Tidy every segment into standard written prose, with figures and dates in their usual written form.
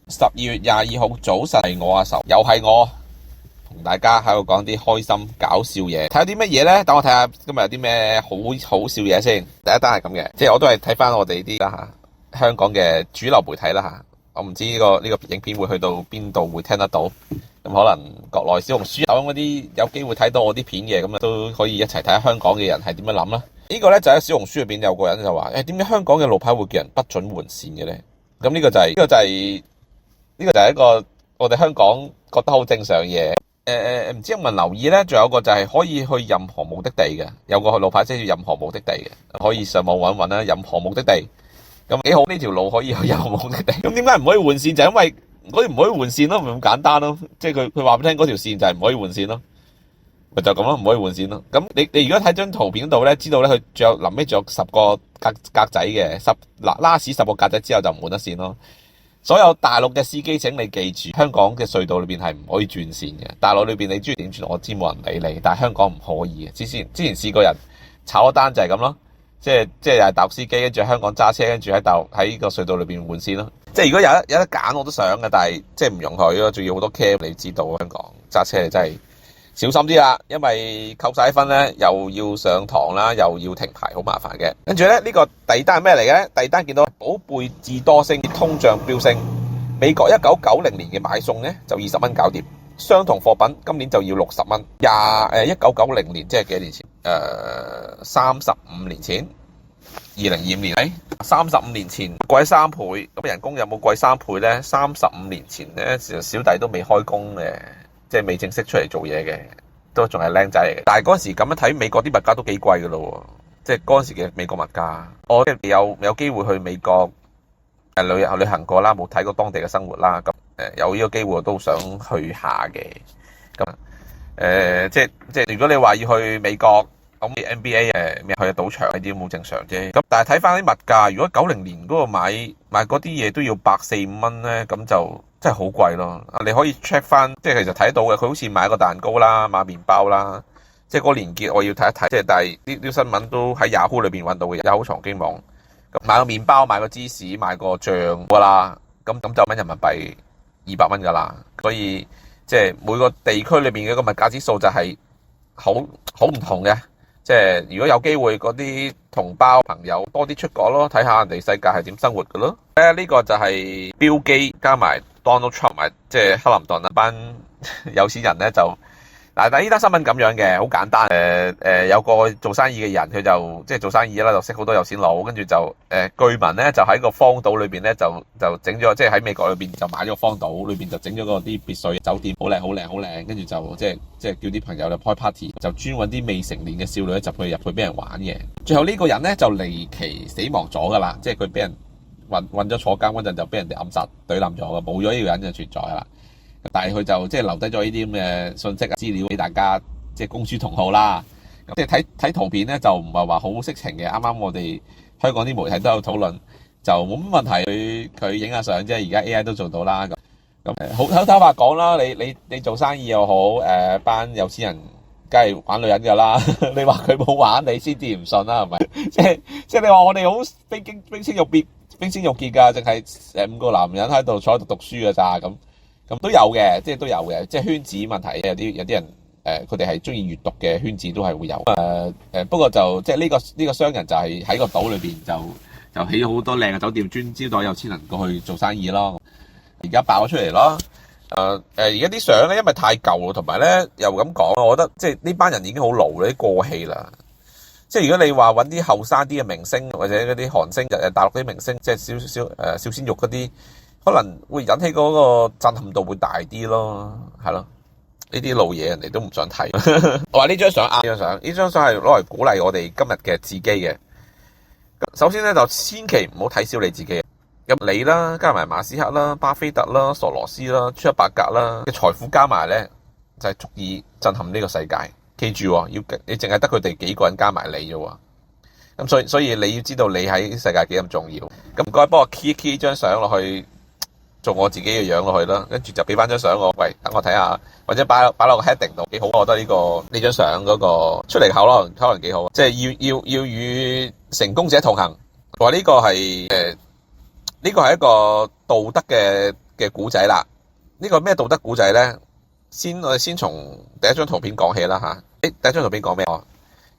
12月22號早晨，係我阿愁，又係我同大家喺度講啲開心搞笑嘢。睇下啲乜嘢呢？等我睇下今日有啲咩好笑嘢先。第一單係咁嘅，即係我都係睇翻我哋啲啦吓，香港嘅主流媒體啦吓。我唔知呢個影片會去到邊度會聽得到，咁可能國內小紅書等嗰啲有機會睇到我啲片嘅，咁啊都可以一齊睇下香港嘅人係點樣諗啦。呢個呢，就喺小紅書入邊有個人就話：點解香港嘅路牌會叫人不准換線嘅呢？咁呢個就係一個我哋香港覺得好正常嘅嘢。唔知有冇人留意呢？仲有一個就係可以去任何目的地嘅，有個路牌寫住任何目的地嘅，可以上網揾啦。任何目的地咁幾好，呢條路可以去任何目的地。咁點解唔可以換線？就因為嗰條唔可以換線咯，咪咁簡單咯。即係佢話俾你聽嗰條線就係唔可以換線咯，咪就咁咯，唔可以換線咯。咁你如果睇張圖片度呢，知道呢，佢臨尾仲有10個格仔嘅，10個格仔之後就唔換得線咯。所有大陸嘅司機請你記住，香港嘅隧道裏邊係唔可以轉線嘅。大陸裏邊你中意點轉，我知冇人理你，但係香港唔可以嘅。之前試過人炒單就係咁咯，即係又係大陸司機跟住香港揸車，跟住喺個隧道裏邊換線咯。即係如果有得揀，我都想嘅，但係即係唔容許咯，仲要好多 cam。你知道香港揸車真係小心啲啦，因為扣晒分咧，又要上堂啦，又要停牌，好麻煩嘅。跟住咧，呢個第二單係咩嚟嘅？第二單見到寶貝智多星通脹飆升，美國1990年嘅買餸咧就20蚊搞掂，相同貨品今年就要60蚊。1990年即係幾年前？35年前，2025年35年前貴3倍，咁人工有冇貴3倍咧？35年前咧，其實小弟都未開工嘅。即係未正式出嚟做嘢嘅，都仲係靚仔嚟嘅。但係嗰陣時咁樣睇，美國啲物價都幾貴㗎咯。即係嗰陣時嘅美國物價，我即係有機會去美國旅行過啦，冇睇過當地嘅生活啦。咁有呢個機會我都想去下嘅。咁即係如果你話要去美國咁 NBA 去賭場呢啲咁好正常啫。咁但係睇翻啲物價，如果90年嗰個買嗰啲嘢都要140-5蚊咧，咁就真係好貴咯！你可以 check 翻，即係其實睇到嘅，佢好似買個蛋糕啦，買麵包啦，即係嗰個連結我要睇一睇。即係但係啲新聞都喺 Yahoo 裏邊揾到嘅，Yahoo 財經網。咁買個麵包，買個芝士，買個醬噶啦，咁就蚊人民幣200蚊噶啦。所以即係每個地區裏邊嘅個物價指數就係好唔同嘅。即係如果有機會嗰啲同胞朋友多啲出國咯，睇下人哋世界係點生活嘅咯。呢個就係標基加埋 Donald Trump 埋即係克林頓一班有錢人咧，就但係呢單新聞咁樣嘅，好簡單。有個做生意嘅人，佢就即係做生意啦，就識好多有錢佬，跟住就據聞咧就喺個荒島裏邊咧就整咗，即係喺美國裏邊就買咗個荒島裏邊就整咗嗰啲別墅酒店，好靚，跟住就即係叫啲朋友嚟開 party，就專揾啲未成年嘅少女入去俾人玩嘅。最後呢個人咧就離奇死亡咗噶啦，即係佢俾人困咗坐監嗰陣就俾人哋暗殺懟冧咗嘅，冇咗呢個人就存在啦。但係佢就即係留低咗呢啲咁嘅信息啊資料俾大家，即係公諸同好啦。即係睇圖片咧就唔係話好色情嘅。啱啱我哋香港啲媒體都有討論，就冇乜問題。佢影下相啫，而家 AI 都做到啦。咁好坦白講啦，你做生意又好，班有錢人梗係玩女人噶啦。你話佢冇玩，你先至唔信啦，係咪？即係你話我哋好冰清玉潔噶，淨係5個男人喺度坐喺度讀書噶咋咁都有嘅，即係都有嘅，即係圈子問題。有啲人佢哋係中意閱讀嘅圈子都係會有。不過就即係呢個商人就係喺個島裏邊就起咗好多靚嘅酒店，專招待有錢人過去做生意咯。而家爆咗出嚟咯。而家啲相咧，因為太舊，同埋咧又咁講，我覺得即係呢班人已經好老啦，啲過氣啦。即係如果你話揾啲後生啲嘅明星，或者嗰啲韓星、大陸啲明星，即係小鮮肉嗰啲，可能會引起嗰個震撼度會大啲咯，係咯。呢啲老嘢人哋都唔想睇。我話呢張相呢張相係攞嚟鼓勵我哋今日嘅自己嘅。首先咧就千祈唔好睇小你自己。咁你啦，加埋馬斯克啦、巴菲特啦、索羅斯啦、朱克伯格啦嘅財富加埋咧，就係足以震撼呢個世界。記住喎，你淨係得佢哋幾個人加埋你啫喎。咁所以你要知道你喺世界幾咁重要。咁唔該幫我 key 張相落去，做我自己嘅樣落去啦，跟住就俾翻張相我。喂，等我睇下，或者擺落個 heading 度幾好。我覺得呢張相嗰個出嚟後可能幾好。即係要與成功者同行。話呢個係一個道德嘅嘅古仔啦。呢個咩道德古仔咧？我哋先從第一張圖片講起啦吓。第一張圖片講咩？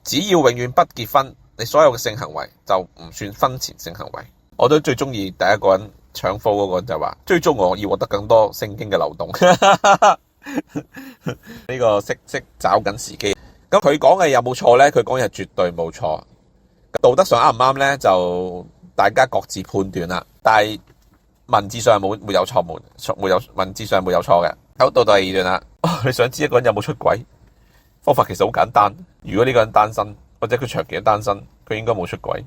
只要永遠不結婚，你所有嘅性行為就唔算婚前性行為。我都最中意第一個人搶貨嗰個就話，追蹤我要獲得更多聖經嘅流動。呢個識找緊時機。咁佢講嘅有冇錯咧？佢講嘅係絕對冇錯。道德上啱唔啱咧？就大家各自判斷啦。但係文字上係沒有錯，文字上沒有錯嘅。好，到第二段啦。你想知一個人有冇出軌？方法其實好簡單。如果呢個人單身，或者佢長期單身，佢應該冇出軌。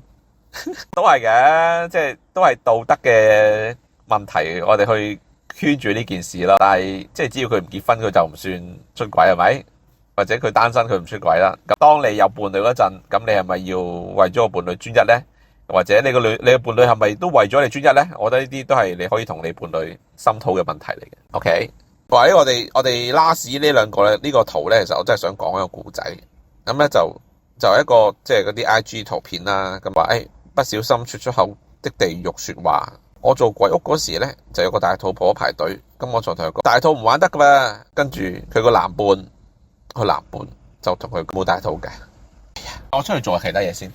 都係嘅，即係都係道德嘅問題，我哋去圈住呢件事啦。但係即係只要佢唔結婚，佢就唔算出軌，係咪？或者佢單身，佢唔出軌啦。咁當你有伴侶嗰陣，咁你係咪要為咗個伴侶專一咧？或者你個伴侶係咪都為咗你專一咧？我覺得呢啲都係你可以同你伴侶深討嘅問題嚟嘅。OK， 或者我哋拉屎呢兩個咧，呢個圖咧，其實我真係想講一個故仔。咁咧就一個即係嗰啲 IG 圖片啦。咁話不小心說出口的地獄說話。我做鬼屋嗰時咧，就有個大肚婆排隊。咁我就同佢講，大肚唔玩得噶嘛。跟住佢個男伴就同佢冇大肚嘅。我出去做下其他嘢先。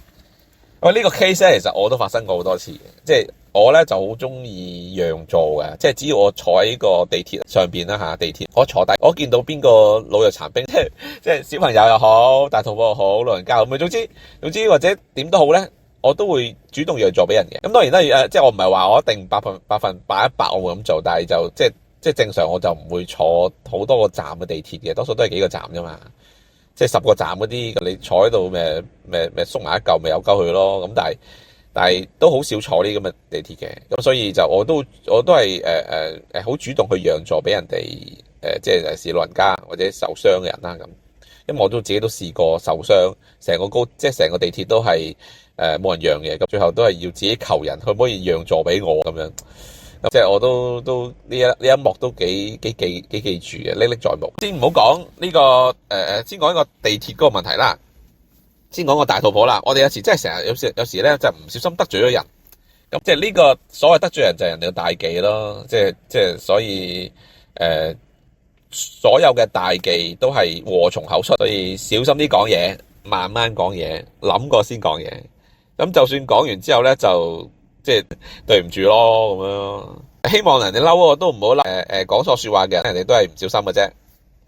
呢個 case 咧，其實我都發生過好多次嘅。即係我咧就好中意讓座嘅。即係只要我坐喺個地鐵上邊啦吓，地鐵我坐低，我見到邊個老弱殘兵，即係小朋友又好，大肚婆又好，老人家又好，總之或者點都好咧，我都會主動讓座俾人嘅。咁當然啦，即係我唔係話我一定百分百我會咁做，但係就即係正常我就唔會坐好多個站嘅地鐵嘅，多數都係幾個站啫嘛。即係10個站嗰啲，你坐喺度咩縮埋一嚿咪有鳩佢咯。咁但係都好少坐呢咁嘅地鐵嘅。咁所以就我都係好主動去讓座俾人哋，即係尤其是老人家或者受傷嘅人啦咁。因為我自己都試過受傷，成個地鐵都係冇人讓嘅，咁最後都係要自己求人，可唔可以讓座俾我咁樣？即係我都呢一幕都幾記住嘅，歷歷在目。先唔好講呢個先講一個地鐵嗰個問題啦。先講個大肚婆啦。我哋有時真係成日有時咧就唔小心得罪咗人。咁即係呢個所謂得罪人就係人哋嘅大忌咯。即係所以所有嘅大忌都係禍從口出，所以小心啲講嘢，慢慢講嘢，諗過先講嘢。咁就算講完之後咧就。即係對唔住咯，咁樣希望人哋嬲我都唔好嬲。講錯說話嘅人哋都係唔小心嘅啫。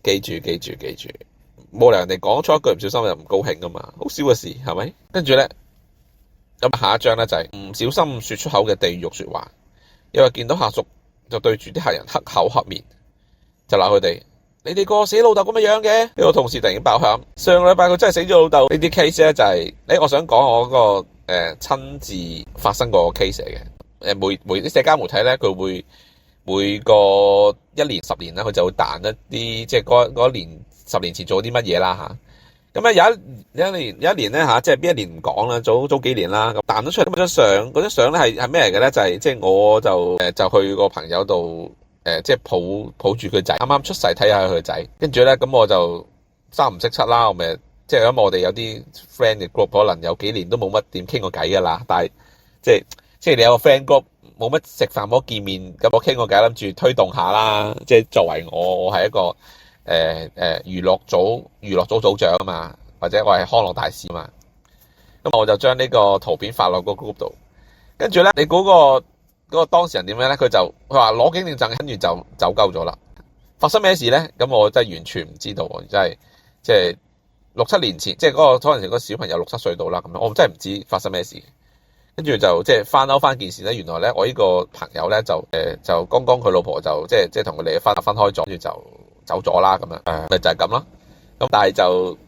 記住，冇理由人哋講錯一句唔小心就唔高興噶嘛，好少嘅事係咪？跟住咧，咁下一張咧就係唔小心說出口嘅地獄說話。因為見到下屬就對住啲客人黑口黑面，就鬧佢哋：你哋個死老豆咁嘅樣嘅。呢個同事突然爆喊：上個禮拜佢真係死咗老豆。呢啲 case 咧就係我想講我嗰個。親自發生過 case 嚟嘅。啲社交媒體咧，佢會每個1年10年咧，佢就會彈一啲即係嗰一年10年前做啲乜嘢啦吓。咁咧有一年咧吓，即係邊一年唔講啦，早幾年啦，咁彈咗出嚟嗰張相咧係咩嚟嘅咧？就係即係我就去個朋友度即係抱住佢仔，啱啱出世睇下佢仔，跟住咧咁我就三唔識七啦，我咪。即係咁，我哋有啲 friend 嘅 group 可能有幾年都冇乜點傾過偈噶啦，但係即係你有個 friend group 冇乜食飯冇見面，咁我傾過偈，諗住推動下啦。即係作為我係一個娛樂組組長啊嘛，或者我係康樂大使啊嘛，咁我就將呢個圖片發落個 group 度，跟住咧你估嗰個當事人點樣咧？佢話攞警證，跟住就走鳩咗啦。發生咩事咧？咁我真係完全唔知道，真係即係。6、7年前，即係嗰個可能個小朋友6、7歲到啦，咁樣我真係唔知發生咩事。跟住就即係翻嬲翻件事咧，原來咧我呢個朋友咧就剛剛佢老婆就即係同佢哋分開咗，跟住就走咗啦，咁樣咪就係咁咯。咁但係就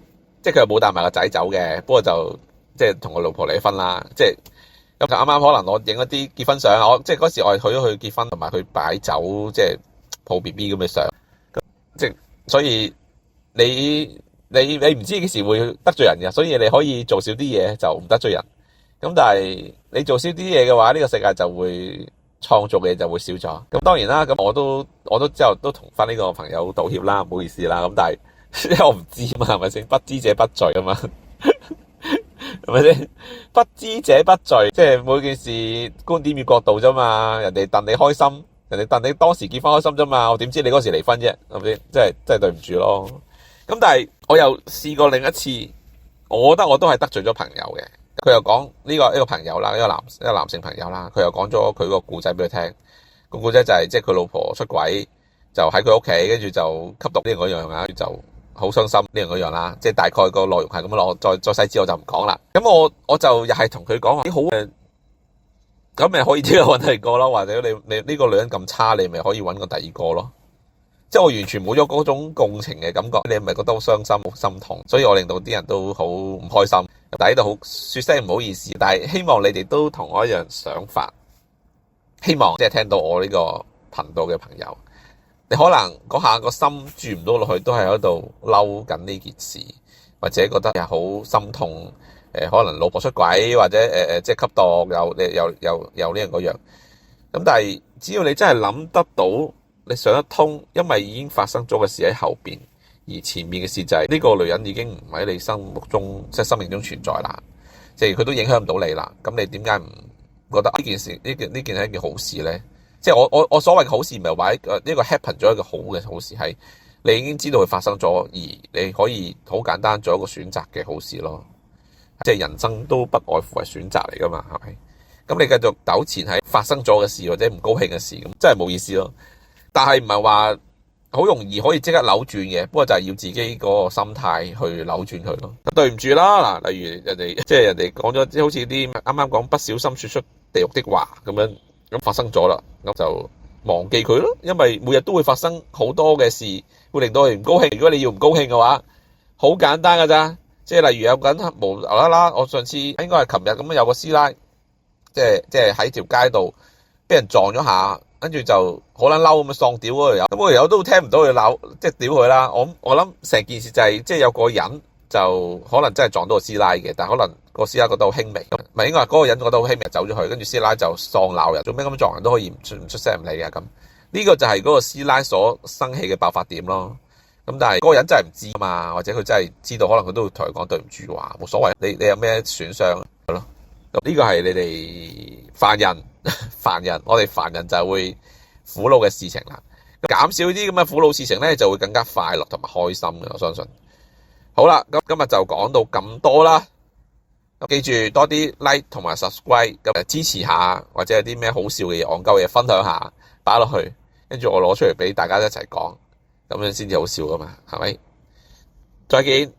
即係佢又冇帶埋個仔走嘅，不過就即係同佢老婆離婚啦。即係咁就啱啱可能我影一啲結婚相，我即係嗰時我係去咗去結婚同埋去擺酒，即係抱 BB 咁嘅相。即係所以你唔知幾時會得罪人嘅，所以你可以做少啲嘢就唔得罪人。咁但係你做少啲嘢嘅話，呢個世界就會創造嘅嘢就會少咗。咁當然啦，咁我都之後都同翻呢個朋友道歉啦，唔好意思啦。咁但係因為我唔知嘛，係咪先？不知者不罪啊嘛，係咪先？不知者不罪，即係每件事觀點與角度啫嘛。人哋戥你開心，人哋戥你當時結婚開心啫嘛，我點知你嗰時離婚啫，係咪先？真係對唔住咯。咁但係我又試過另一次，我覺得我都係得罪咗朋友嘅。佢又講呢個朋友啦，一個男性朋友啦，佢又講咗佢個故仔俾佢聽。個故仔就係即係佢老婆出軌，就喺佢屋企，跟住就吸毒呢樣嗰樣啊，就好傷心呢樣嗰樣啦。即係大概個內容係咁樣咯，再細節我就唔講啦。咁我就又係同佢講話，好嘅，咁咪可以即刻揾第二個咯，或者你呢個女人咁差，你咪可以揾個第二個咯。即係我完全冇咗嗰種共情嘅感覺，你係咪覺得好傷心、好心痛？所以我令到啲人都好唔開心，但係喺度好說聲唔好意思。但係希望你哋都同我一樣想法，希望即係聽到我呢個頻道嘅朋友，你可能嗰下個心住唔到落去，都係喺度嬲緊呢件事，或者覺得係好心痛。可能老婆出軌，或者即係吸毒，又呢樣嗰樣。咁但係只要你真係諗得到，你想得通，因為已經發生咗嘅事喺後邊，而前面嘅事就係呢個女人已經唔喺你心目中，即係生命中存在啦。即係佢都影響唔到你啦。咁你點解唔覺得呢件事呢件係一件好事呢？即係我所謂嘅好事，唔係話呢個 happen 咗一個好事，係你已經知道佢發生咗，而你可以好簡單做一個選擇嘅好事咯。即係人生都不外乎係選擇嚟噶嘛，係咪？咁你繼續糾纏喺發生咗嘅事或者唔高興嘅事，咁真係冇意思咯。但係唔係話好容易可以即刻扭轉嘅，不過就係要自己嗰個心態去扭轉佢咯。對唔住啦，嗱，例如人哋講咗，即係好似啲啱啱講不小心說出地獄的話咁樣，咁發生咗啦，咁就忘記佢咯。因為每日都會發生好多嘅事，會令到你唔高興。如果你要唔高興嘅話，好簡單噶咋。即係例如有個人無啦啦，我上次應該係琴日咁樣，有個師奶，即係喺條街度俾人撞咗下，跟住就好撚嬲咁樣喪屌嗰條友，咁嗰條友都聽唔到佢鬧，即係屌佢啦。我諗成件事就係即係有個人就可能真係撞到個師奶嘅，但係可能個師奶覺得好輕微，唔係應該話嗰個人覺得好輕微走咗去，跟住師奶就喪鬧人，做咩咁撞人都可以唔出聲唔理嘅咁。呢個就係嗰個師奶所生氣嘅爆發點咯。咁但係嗰個人真係唔知嘛，或者佢真係知道，可能佢都會同佢講對唔住話冇所謂，你有咩損傷係咯？呢個係你哋凡人，我哋凡人就係會苦惱嘅事情啦。減少啲咁嘅苦惱事情咧，就會更加快樂同埋開心嘅，我相信。好啦，咁今日就講到咁多啦。記住多啲 like 同埋 subscribe，咁支持下，或者有啲咩好笑嘅嘢、戇鳩嘢分享下，擺落去，跟住我攞出嚟俾大家一齊講。咁樣先至好笑噶嘛，係咪？再見。